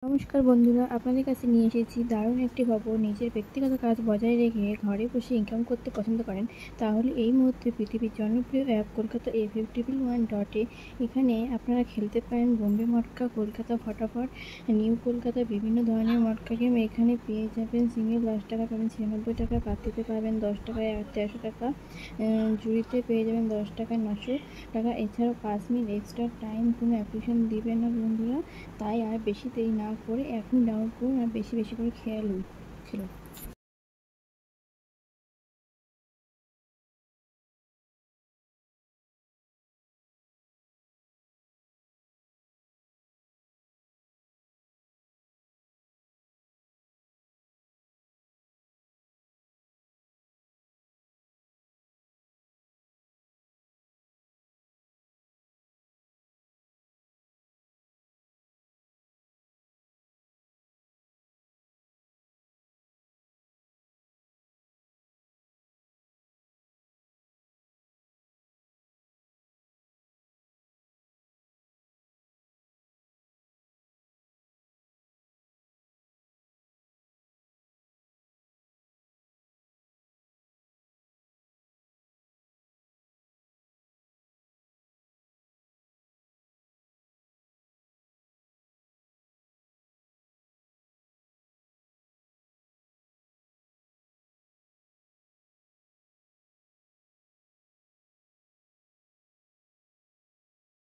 নমস্কার বন্ধুরা, আপনাদের কাছে নিয়ে এসেছি দারুণ একটি খবর। নিজের ব্যক্তিগত কাজ বজায় রেখে ঘরে বসে ইনকাম করতে পছন্দ করেন, তাহলে এই মুহূর্তে পৃথিবীর জনপ্রিয় অ্যাপ কলকাতা F111 এখানে আপনারা খেলতে পারেন বোম্বে মটকা, কলকাতা ফটাফট, নিউ কলকাতা, বিভিন্ন ধরনের মটকা গেম এখানে পেয়ে যাবেন। সিঙ্গেল 10 টাকা পাবেন, 96 টাকা, পাতিতে পাবেন 10 টাকায় 1300 টাকা, জুড়িতে পেয়ে যাবেন 10 টাকায় 900 টাকা। এছাড়াও 5 মিনিট এক্সট্রা টাইম কোনো অ্যাপ্লিকেশন দিবে না বন্ধুরা। তাই আর বেশি দেরি না করে এখন ডাউনলোড করুন আর বেশি বেশি করে খেলুন।